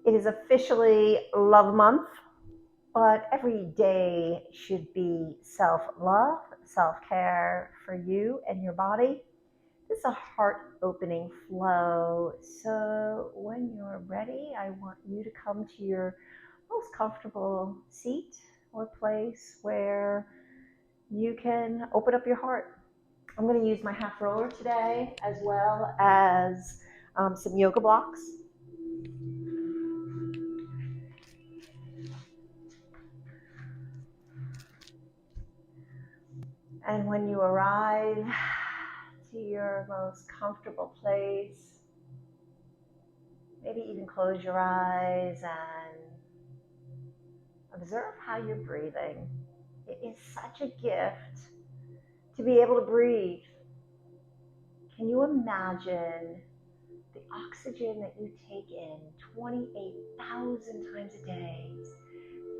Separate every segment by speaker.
Speaker 1: It is officially Love Month, but every day should be self-love, self-care for you and your body. This is a heart-opening flow. So when you're ready, I want you to come to your most comfortable seat or place where you can open up your heart. I'm going to use my half roller today as well as some yoga blocks. And when you arrive to your most comfortable place, maybe even close your eyes and observe how you're breathing. It is such a gift to be able to breathe. Can you imagine the oxygen that you take in 28,000 times a day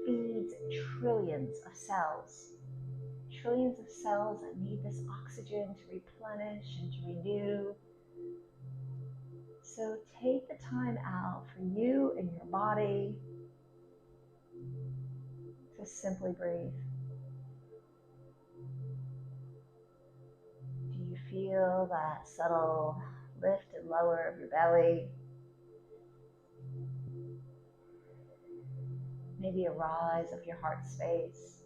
Speaker 1: feeds trillions of cells? Trillions of cells that need this oxygen to replenish and to renew. So take the time out for you and your body to simply breathe. Do you feel that subtle lift and lower of your belly? Maybe a rise of your heart space.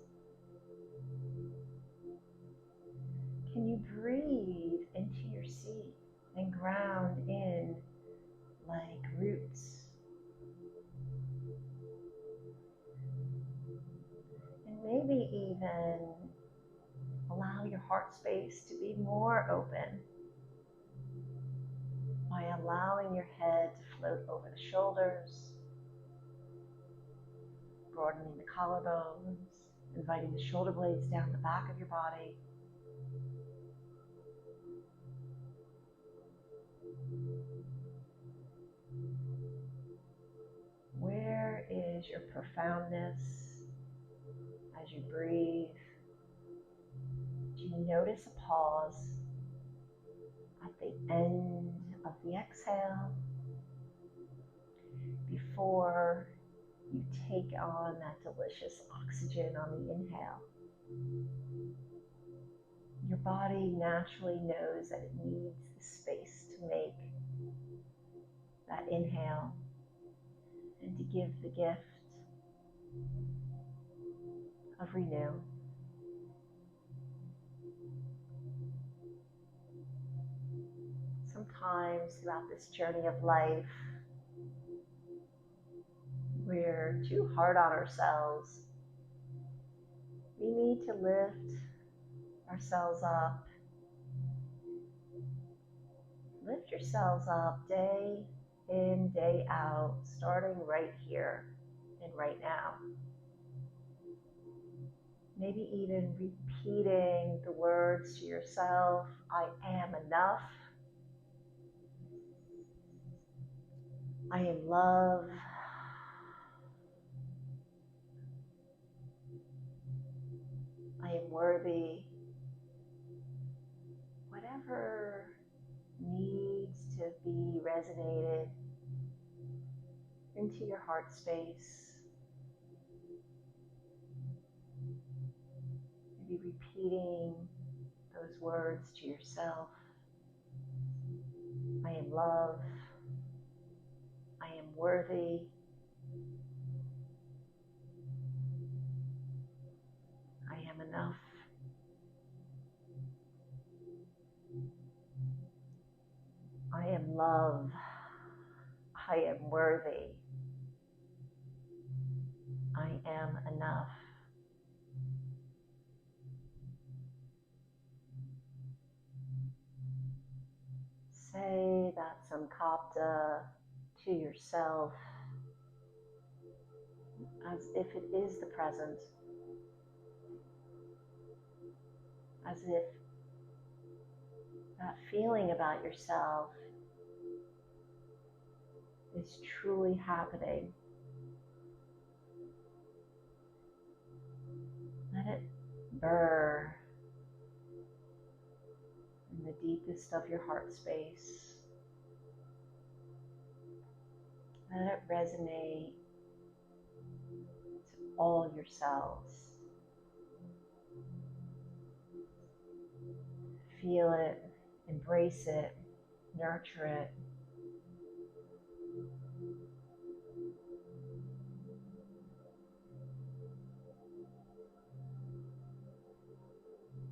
Speaker 1: Can you breathe into your seat and ground in like roots? And maybe even allow your heart space to be more open by allowing your head to float over the shoulders, broadening the collarbones, inviting the shoulder blades down the back of your body. Where is your profoundness as you breathe? Do you notice a pause at the end of the exhale before you take on that delicious oxygen on the inhale? Your body naturally knows that it needs the space to make that inhale and to give the gift of renew. Sometimes throughout this journey of life, we're too hard on ourselves. We need to lift ourselves up. Lift yourselves up day in, day out, starting right here and right now. Maybe even repeating the words to yourself, I am enough. I am love. I am worthy. Whatever needs to be resonated into your heart space. Maybe repeating those words to yourself. I am love. I am worthy. I am enough. I am love. I am worthy. I am enough. Say that Samkapta to yourself as if it is the present, as if that feeling about yourself is truly happening. Let it burr in the deepest of your heart space. Let it resonate to all your cells. Feel it, embrace it, nurture it.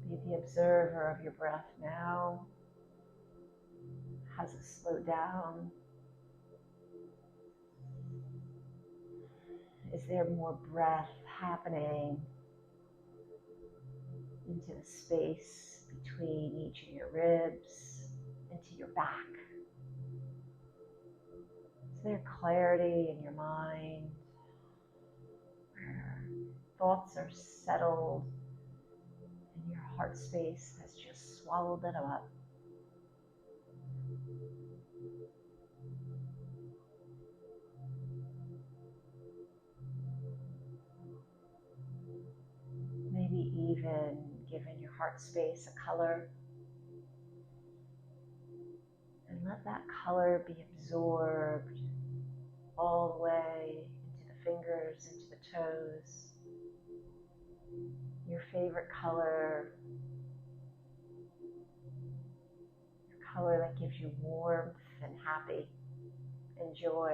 Speaker 1: Be the observer of your breath now. Has it slowed down? Is there more breath happening into the space between each of your ribs, into your back? Is there clarity in your mind where thoughts are settled and your heart space has just swallowed it up? Maybe even giving your heart space a color, and let that color be absorbed all the way into the fingers, into the toes. Your favorite color, your color that gives you warmth and happy and joy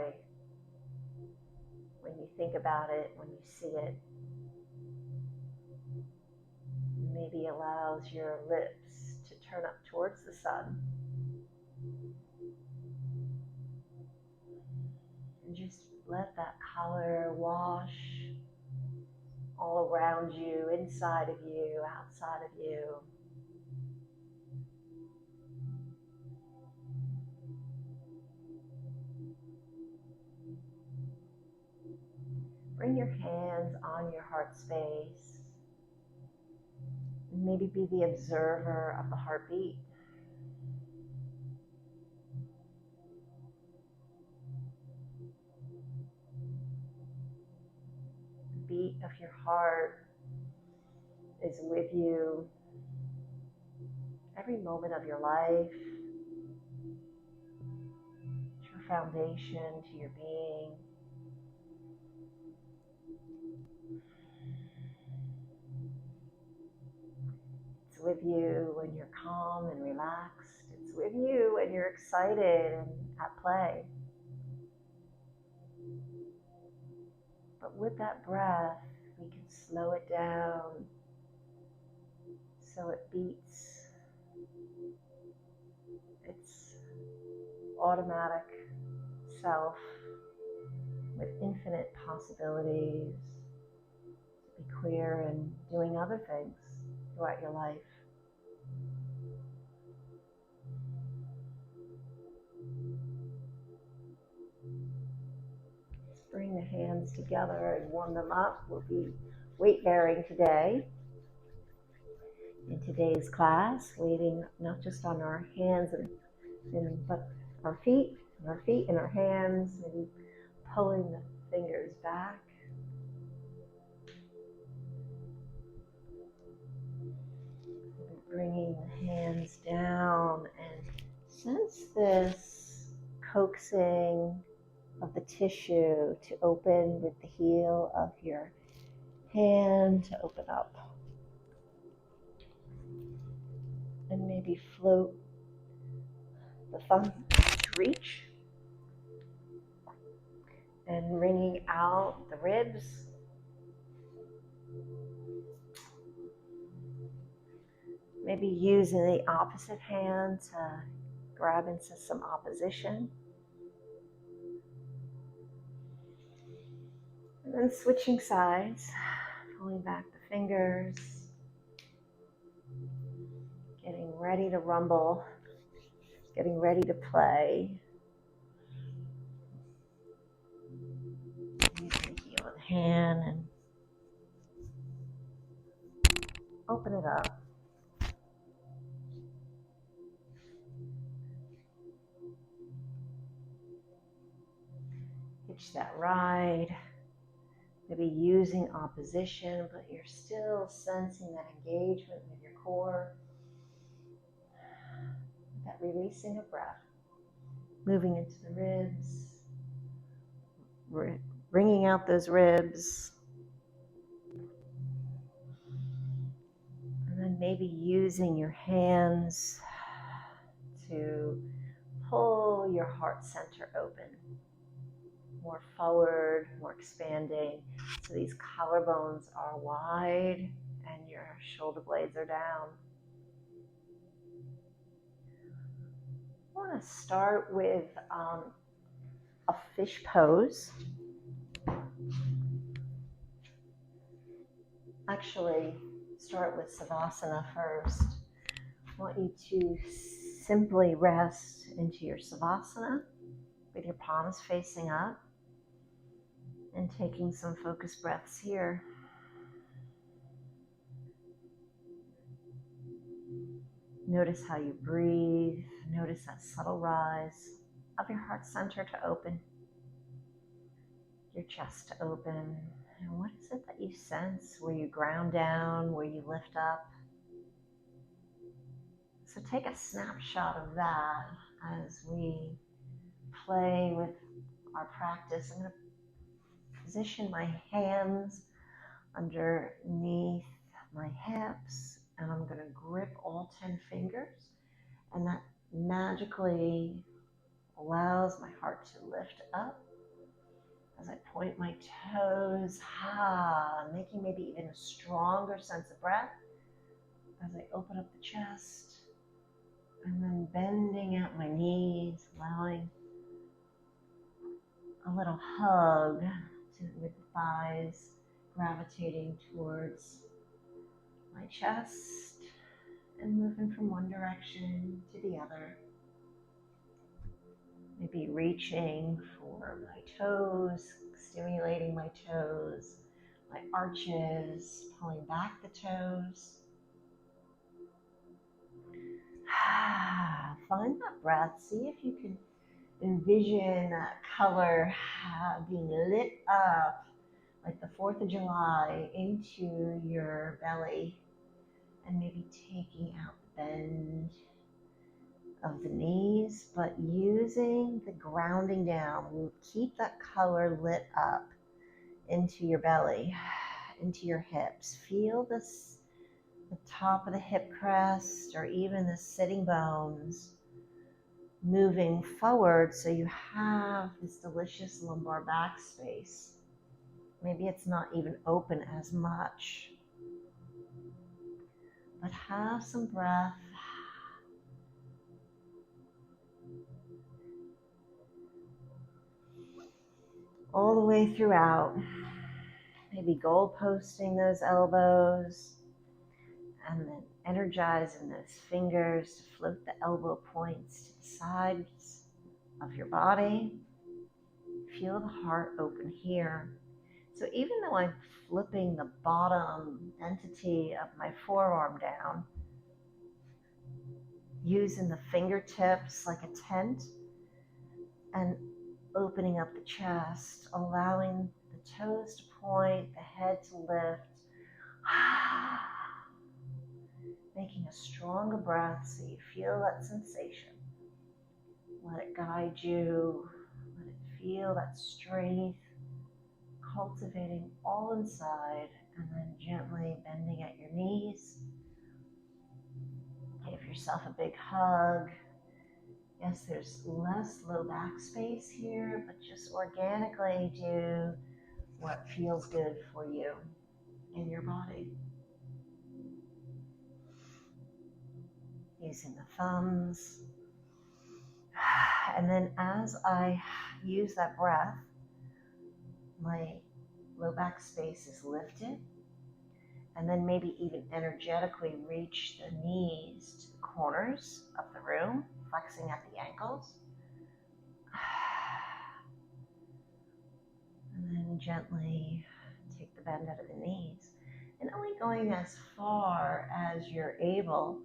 Speaker 1: when you think about it, when you see it. Maybe allows your lips to turn up towards the sun. And just let that color wash all around you, inside of you, outside of you. Bring your hands on your heart space. And maybe be the observer of the heartbeat. The beat of your heart is with you every moment of your life. It's your foundation to your being. It's with you when you're calm and relaxed. It's with you when you're excited and at play. But with that breath, we can slow it down so it beats its automatic self with infinite possibilities to be clear and doing other things throughout your life. Let's bring the hands together and warm them up. We'll be weight bearing today. In today's class, weighting not just on our hands but our feet and our hands, maybe pulling the fingers back. Bringing the hands down and sense this coaxing of the tissue to open with the heel of your hand to open up. And maybe float the thumb to reach. And wringing out the ribs. Maybe using the opposite hand to grab into some opposition. And then switching sides, pulling back the fingers, getting ready to rumble, getting ready to play. Use the heel of the hand and open it up. Hitch that ride. Maybe using opposition, but you're still sensing that engagement with your core. That releasing of breath. Moving into the ribs. Bringing out those ribs. And then maybe using your hands to pull your heart center open, more forward, more expanding. So these collarbones are wide and your shoulder blades are down. I want to start with a fish pose. Actually, start with Savasana first. I want you to simply rest into your Savasana with your palms facing up and taking some focused breaths here. Notice how you breathe. Notice that subtle rise of your heart center to open, your chest to open. And what is it that you sense where you ground down, where you lift up? So take a snapshot of that as we play with our practice. I'm going to position my hands underneath my hips, and I'm going to grip all 10 fingers, and that magically allows my heart to lift up as I point my toes, making maybe even a stronger sense of breath as I open up the chest, and then bending out my knees, allowing a little hug with the thighs gravitating towards my chest and moving from one direction to the other. Maybe reaching for my toes, stimulating my toes, my arches, pulling back the toes. Find that breath. See if you can envision that color being lit up like the 4th of July into your belly, and maybe taking out the bend of the knees, but using the grounding down. We'll keep that color lit up into your belly, into your hips. Feel this, the top of the hip crest or even the sitting bones moving forward, so you have this delicious lumbar back space. Maybe it's not even open as much, but have some breath. All the way throughout. Maybe goal posting those elbows and then energizing those fingers to float the elbow points to the sides of your body. Feel the heart open here. So even though I'm flipping the bottom entity of my forearm down, using the fingertips like a tent and opening up the chest, allowing the toes to point, the head to lift, making a stronger breath so you feel that sensation. Let it guide you, let it feel that strength, cultivating all inside, and then gently bending at your knees. Give yourself a big hug. Yes, there's less low back space here, but just organically do what feels good for you in your body. Using the thumbs. And then as I use that breath, my low back space is lifted. And then maybe even energetically reach the knees to the corners of the room, flexing at the ankles. And then gently take the bend out of the knees. And only going as far as you're able.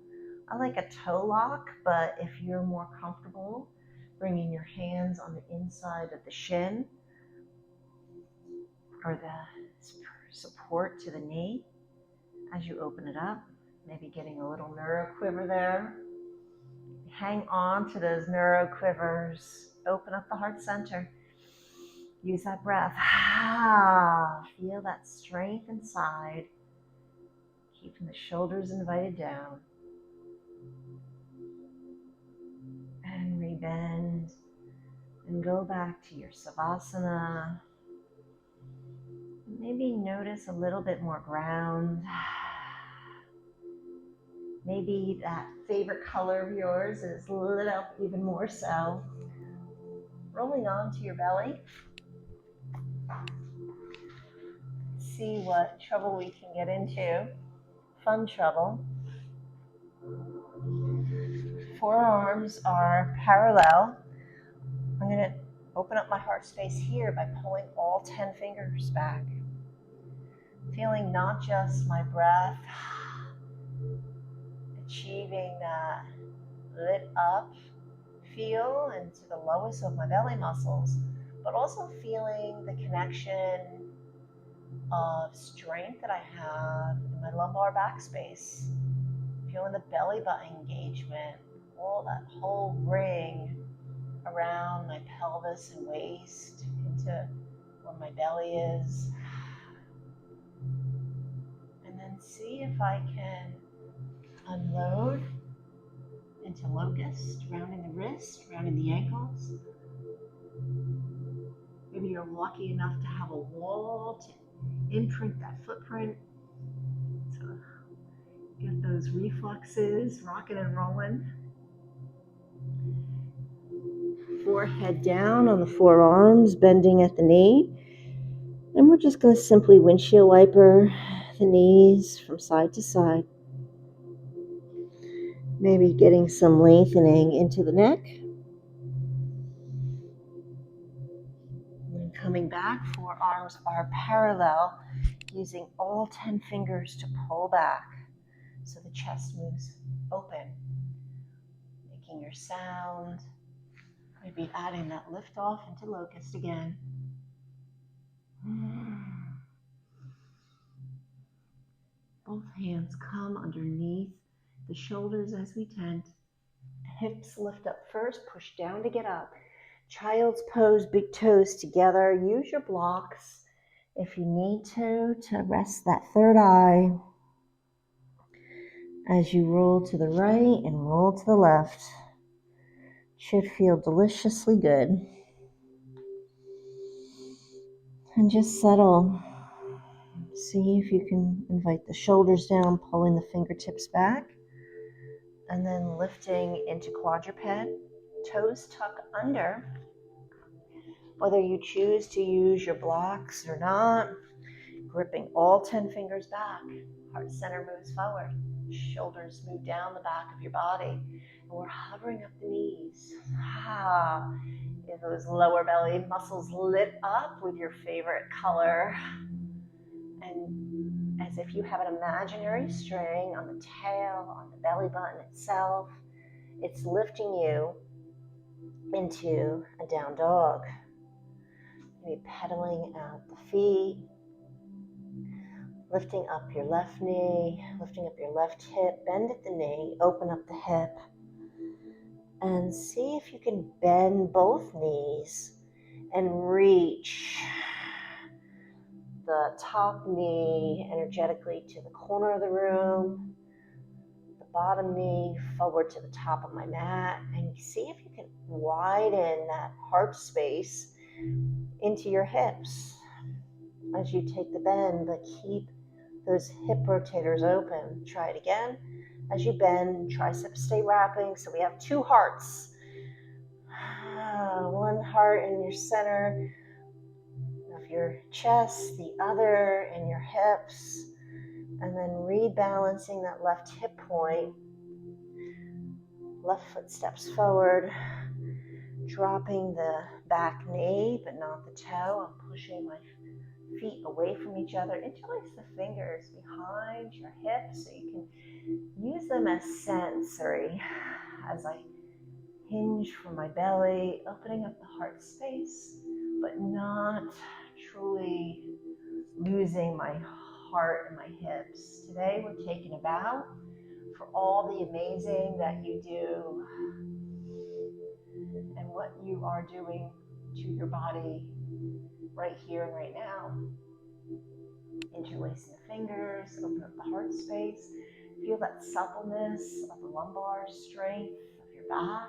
Speaker 1: I like a toe lock, but if you're more comfortable bringing your hands on the inside of the shin or the support to the knee as you open it up, maybe getting a little neuro quiver there. Hang on to those neuro quivers. Open up the heart center. Use that breath. Feel that strength inside. Keeping the shoulders invited down. And rebend. And go back to your Savasana. Maybe notice a little bit more ground. Maybe that favorite color of yours is lit up even more so. Rolling onto your belly. See what trouble we can get into. Fun trouble. Forearms are parallel. I'm going to open up my heart space here by pulling all 10 fingers back. Feeling not just my breath, achieving that lit up feel into the lowest of my belly muscles, but also feeling the connection of strength that I have in my lumbar back space. Feeling the belly button engagement, all that whole ring around my pelvis and waist into where my belly is. And then see if I can unload into locust, rounding the wrist, rounding the ankles. Maybe you're lucky enough to have a wall to imprint that footprint, to get those reflexes rocking and rolling. Forehead down on the forearms, bending at the knee. And we're just going to simply windshield wiper the knees from side to side. Maybe getting some lengthening into the neck. And coming back, forearms are parallel, using all 10 fingers to pull back so the chest moves open. Making your sound. Maybe adding that lift off into locust again. Both hands come underneath the shoulders as we tent. Hips lift up first, push down to get up. Child's pose, big toes together. Use your blocks if you need to rest that third eye as you roll to the right and roll to the left. Should feel deliciously good. And just settle. See if you can invite the shoulders down, pulling the fingertips back, and then lifting into quadruped. Toes tuck under. Whether you choose to use your blocks or not, gripping all 10 fingers back. Heart center moves forward. Shoulders move down the back of your body. And we're hovering up the knees. If those lower belly muscles lit up with your favorite color. And as if you have an imaginary string on the tail, on the belly button itself, it's lifting you into a down dog. Maybe pedaling out the feet, lifting up your left knee, lifting up your left hip, bend at the knee, open up the hip, and see if you can bend both knees and reach the top knee energetically to the corner of the room, the bottom knee forward to the top of my mat, and see if you can widen that heart space into your hips as you take the bend, but keep those hip rotators open. Try it again. As you bend, triceps stay wrapping. So we have two hearts. One heart in your center of your chest, the other in your hips. And then rebalancing that left hip point. Left foot steps forward. Dropping the back knee, but not the toe. I'm pushing my feet away from each other. Interlace the fingers behind your hips so you can use them as sensory as I hinge from my belly, opening up the heart space, but not truly losing my heart and my hips. Today we're taking a bow for all the amazing that you do and what you are doing to your body right here and right now. Interlacing the fingers, open up the heart space. Feel that suppleness of the lumbar, strength of your back,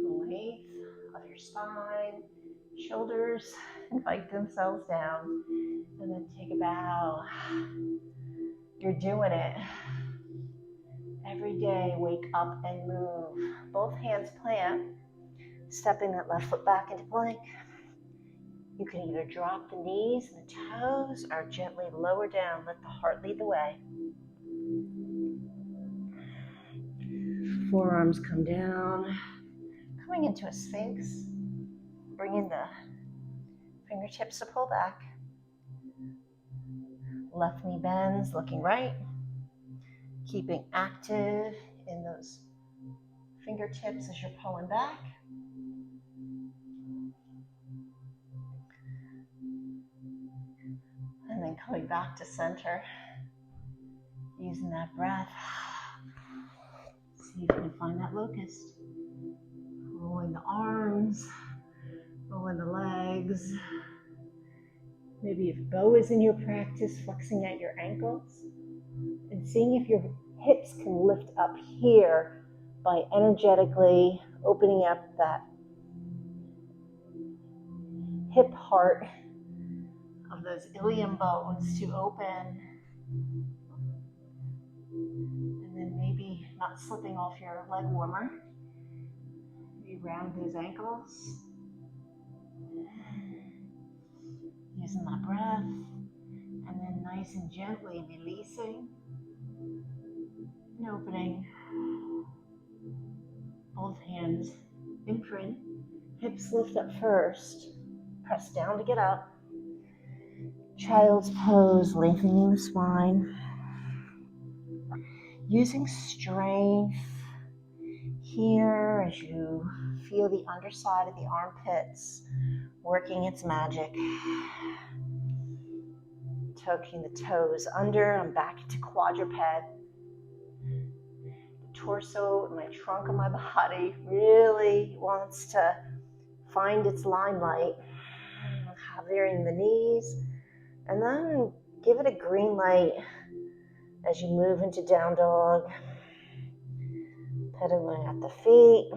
Speaker 1: the length of your spine. Shoulders invite themselves down. And then take a bow. You're doing it. Every day, wake up and move. Both hands plant, stepping that left foot back into plank. You can either drop the knees and the toes or gently lower down. Let the heart lead the way. Forearms come down. Coming into a sphinx. Bringing the fingertips to pull back. Left knee bends, looking right. Keeping active in those fingertips as you're pulling back. And then coming back to center. Using that breath. See if you can find that locust. Rolling the arms, rolling the legs. Maybe if bow is in your practice, flexing at your ankles. And seeing if your hips can lift up here by energetically opening up that hip heart of those ilium bones to open. And then maybe not slipping off your leg warmer. You round those ankles. Using that breath. And then nice and gently releasing. And opening. Both hands imprint. Hips lift up first. Press down to get up. Child's pose, lengthening the spine. Using strength here as you feel the underside of the armpits working its magic. Tucking the toes under. I'm back into quadruped. The torso and my trunk of my body really wants to find its limelight. Hovering the knees. And then give it a green light as you move into down dog. Pedaling at the feet.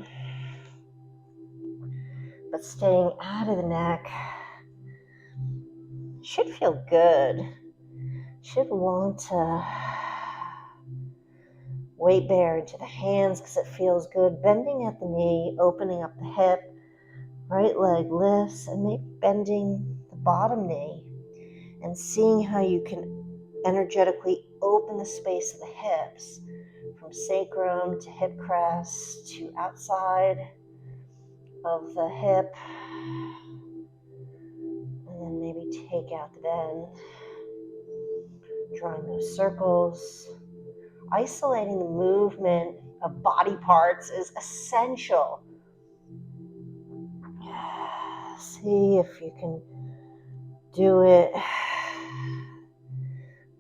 Speaker 1: But staying out of the neck. Should feel good. Should want to weight bear into the hands because it feels good. Bending at the knee, opening up the hip. Right leg lifts and maybe bending the bottom knee. And seeing how you can energetically open the space of the hips from sacrum to hip crest to outside of the hip. And then maybe take out the bend. Drawing those circles. Isolating the movement of body parts is essential. See if you can do it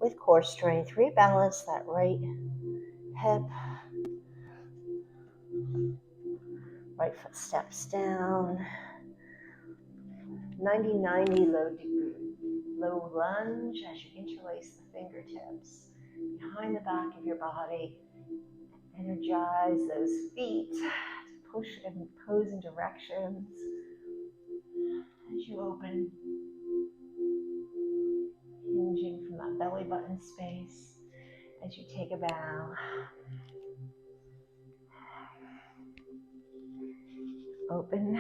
Speaker 1: with core strength. Rebalance that right hip. Right foot steps down. 90-90 low lunge as you interlace the fingertips behind the back of your body. Energize those feet to push and pose in directions as you open. Hinging from that belly button space as you take a bow. Open.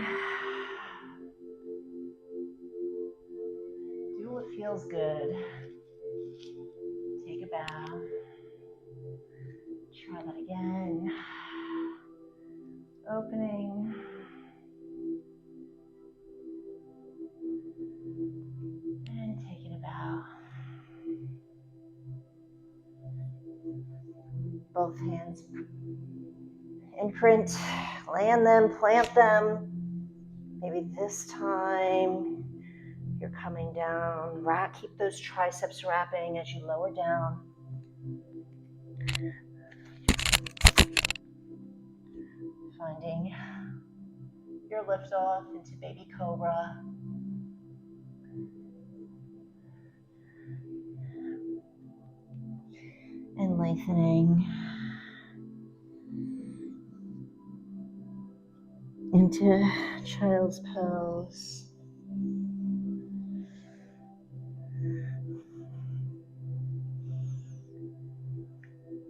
Speaker 1: Do what feels good. Take a bow. Try that again. Opening. And taking a bow. Both hands imprint, land them, plant them. Maybe this time you're coming down. Keep those triceps wrapping as you lower down. Finding your lift off into baby cobra. lengthening into child's pose.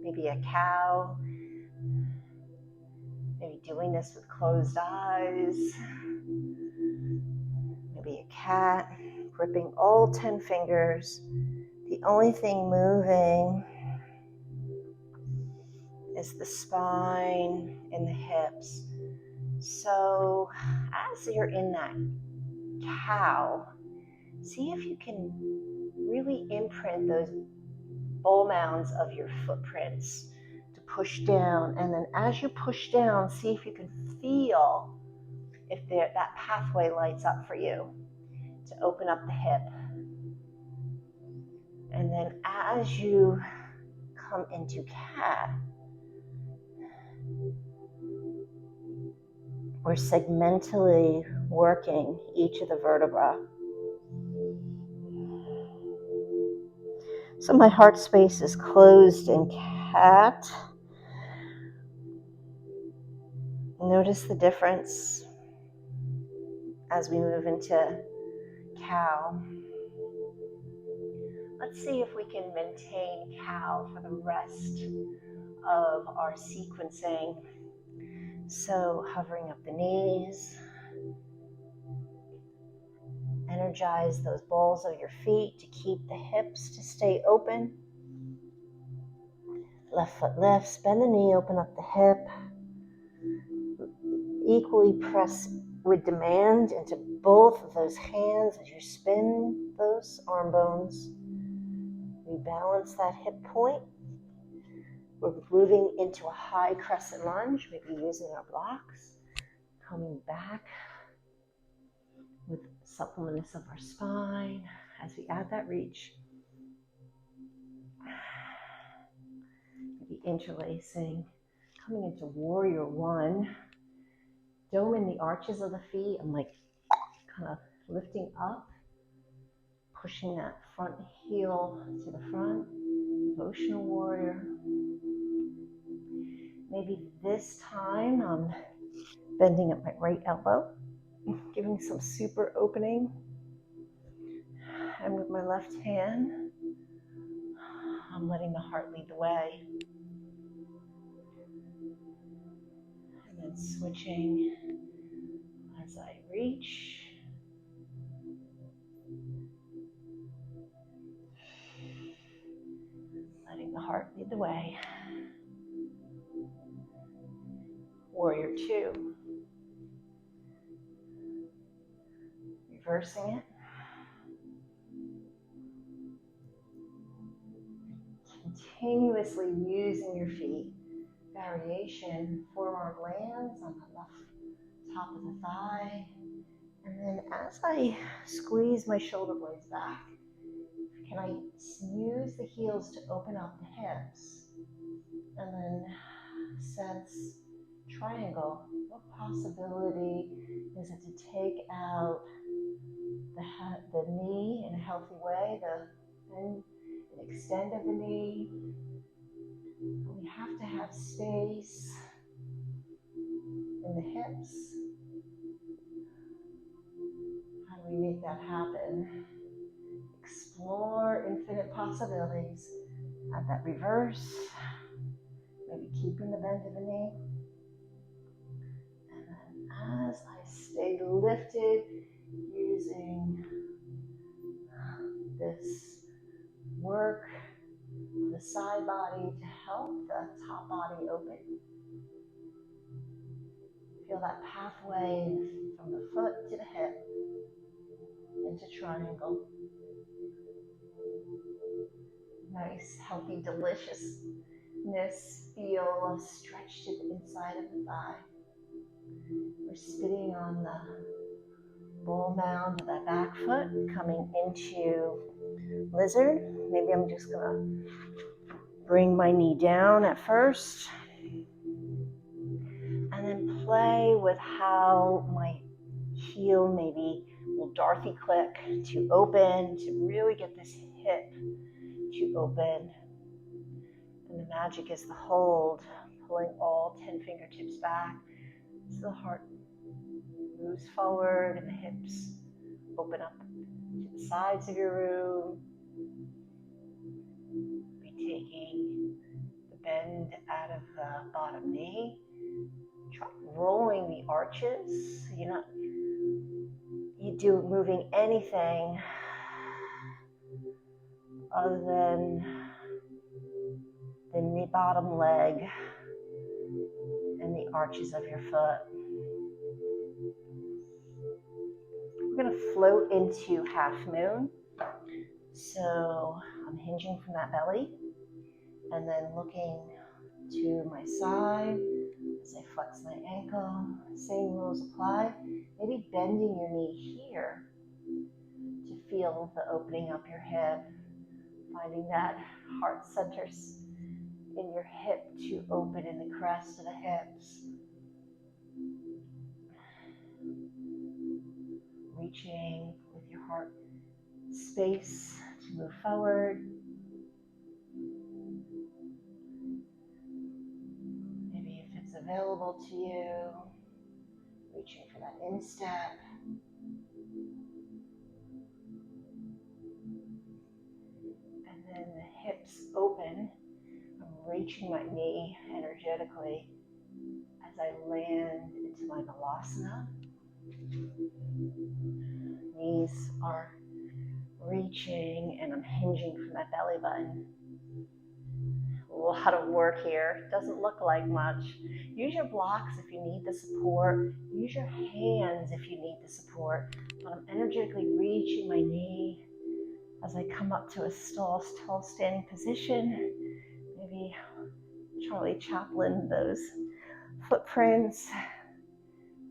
Speaker 1: Maybe a cow, maybe doing this with closed eyes. Maybe a cat, gripping all 10 fingers. The only thing moving is the spine and the hips. So as you're in that cow, see if you can really imprint those bowl mounds of your footprints to push down. And then as you push down, see if you can feel if that pathway lights up for you to open up the hip. And then as you come into cat, we're segmentally working each of the vertebrae. So my heart space is closed in cat. Notice the difference as we move into cow. Let's see if we can maintain cow for the rest of our sequencing. So hovering up the knees, energize those balls of your feet to keep the hips to stay open. Left foot lifts, bend the knee, open up the hip. Equally press with demand into both of those hands as you spin those arm bones. Rebalance that hip point. We're moving into a high crescent lunge, maybe using our blocks. Coming back with suppleness of our spine as we add that reach. Maybe interlacing, coming into warrior one. Dome in the arches of the feet. I'm like kind of lifting up, pushing that front heel to the front. Devotional warrior. Maybe this time I'm bending up my right elbow, giving some super opening. And with my left hand, I'm letting the heart lead the way. And then switching as I reach. Letting the heart lead the way. Warrior two. Reversing it. Continuously using your feet. Variation, forearm lands on the left top of the thigh. And then as I squeeze my shoulder blades back, can I use the heels to open up the hips? And then sense triangle. What possibility is it to take out the knee in a healthy way, then an extend of the knee. We have to have space in the hips. How do we make that happen? Explore infinite possibilities. Add that reverse. Maybe keeping the bend of the knee. And then as I stay lifted, using this work, the side body to help the top body open. Feel that pathway from the foot to the hip into triangle. Nice, healthy, deliciousness feel of stretch to the inside of the thigh. We're spinning on the ball mound of that back foot, coming into lizard. Maybe I'm just gonna bring my knee down at first, and then play with how my heel maybe will Dorothy click to open, to really get this hip to open. And And the magic is the hold, pulling all 10 fingertips back so the heart moves forward and the hips open up to the sides of your room. Be taking the bend out of the bottom knee. Try rolling the arches. You do moving anything other than the bottom leg and the arches of your foot. We're going to float into half moon. So I'm hinging from that belly and then looking to my side as I flex my ankle. Same rules apply. Maybe bending your knee here to feel the opening up your hip, finding that heart centers in your hip to open in the crest of the hips. Reaching with your heart space to move forward. Maybe if it's available to you, reaching for that instep. And then the hips open. I'm reaching my knee energetically as I land into my Savasana. Knees are reaching and I'm hinging from that belly button. A lot of work here. Doesn't look like much. Use your blocks if you need the support. Use your hands if you need the support. But I'm energetically reaching my knee as I come up to a tall standing position. Maybe Charlie Chaplin, those footprints,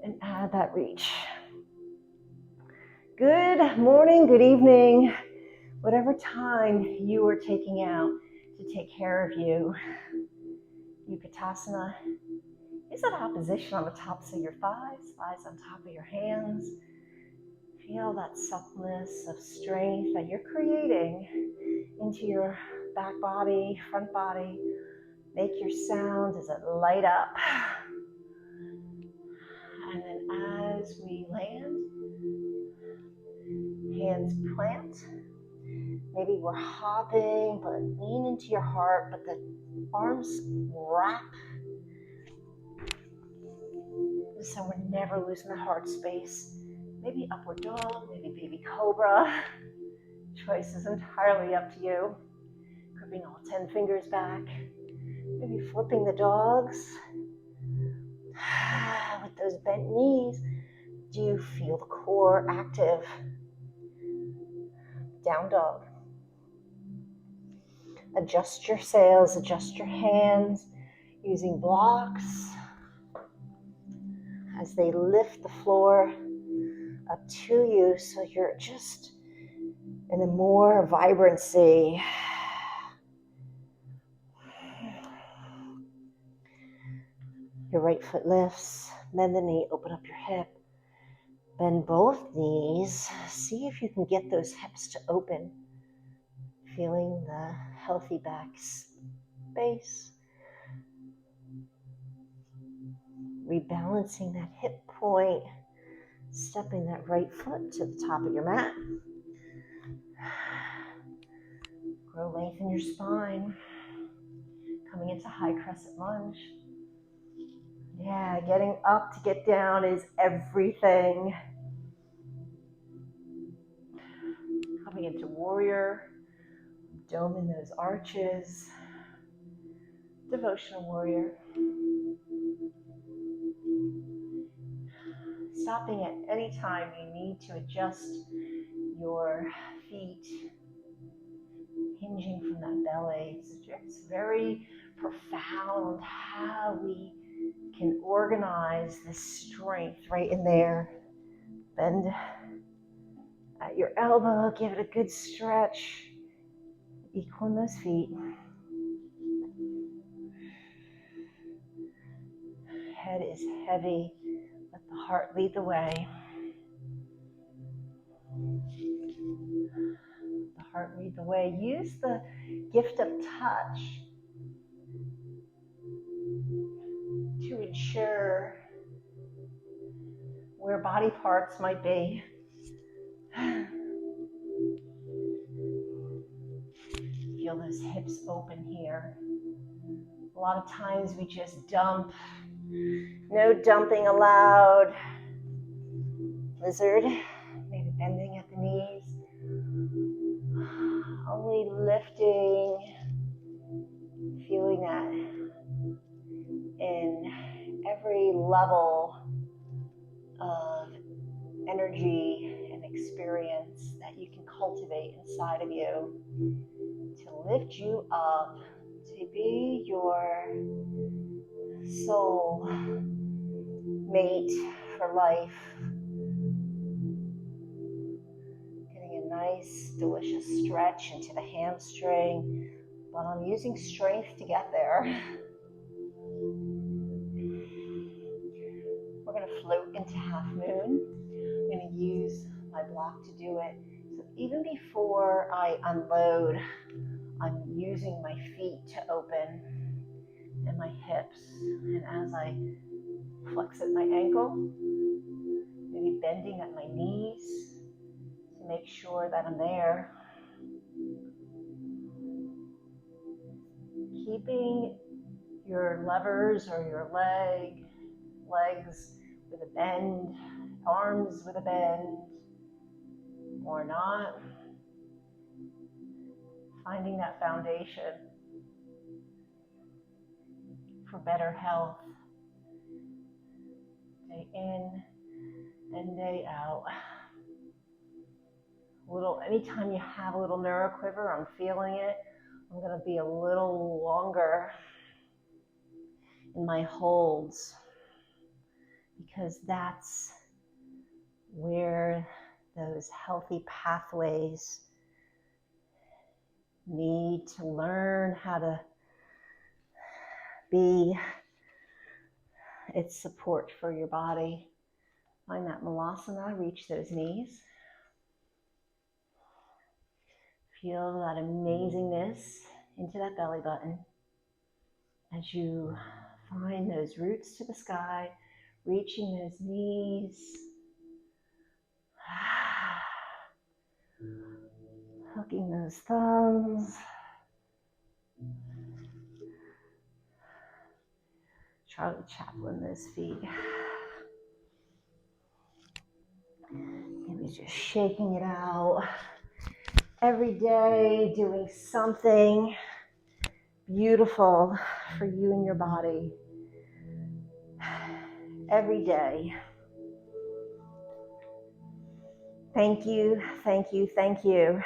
Speaker 1: and add that reach. Good morning, good evening, whatever time you are taking out to take care of you. Utkatasana is that opposition on the tops of your thighs on top of your hands. Feel that suppleness of strength that you're creating into your back body, front body. Make your sound as it light up. And then as we land, hands plant. Maybe we're hopping, but lean into your heart, but the arms wrap. So we're never losing the heart space. Maybe upward dog, maybe baby cobra. Choice is entirely up to you. Gripping all 10 fingers back. Maybe flipping the dogs. With those bent knees, do you feel the core active? Down dog. Adjust your sails, adjust your hands using blocks as they lift the floor up to you so you're just in a more vibrancy. Your right foot lifts, bend the knee, open up your hip. Bend both knees. See if you can get those hips to open. Feeling the healthy back space. Rebalancing that hip point. Stepping that right foot to the top of your mat. Grow length in your spine. Coming into high crescent lunge. Yeah, getting up to get down is everything. Coming into warrior. Dome in those arches. Devotional warrior. Stopping at any time you need to adjust your feet. Hinging from that belly. It's very profound how we can organize this strength right in there. Bend at your elbow, give it a good stretch. Equal in those feet. Head is heavy. Let the heart lead the way. The heart lead the way. Use the gift of touch to ensure where body parts might be. Feel those hips open here. A lot of times we just dump. No dumping allowed. Lizard, maybe bending at the knees. Only lifting, feeling that in every level of energy and experience that you can cultivate inside of you to lift you up, to be your soul mate for life. Getting a nice, delicious stretch into the hamstring, but I'm using strength to get there. We're going to float into half moon. I'm going to use my block to do it. So even before I unload, I'm using my feet to open and my hips. And as I flex at my ankle, maybe bending at my knees to make sure that I'm there. Keeping your levers or your legs with a bend, arms with a bend, or not. Finding that foundation for better health, day in and day out. Anytime you have a little neuroquiver, I'm feeling it. I'm going to be a little longer in my holds, because that's where those healthy pathways need to learn how to be its support for your body. Find that malasana, reach those knees. Feel that amazingness into that belly button as you find those roots to the sky, reaching those knees. Hooking those thumbs. Charlie Chaplin, those feet. Maybe just shaking it out. Every day doing something beautiful for you and your body. Every day. Thank you, thank you, thank you.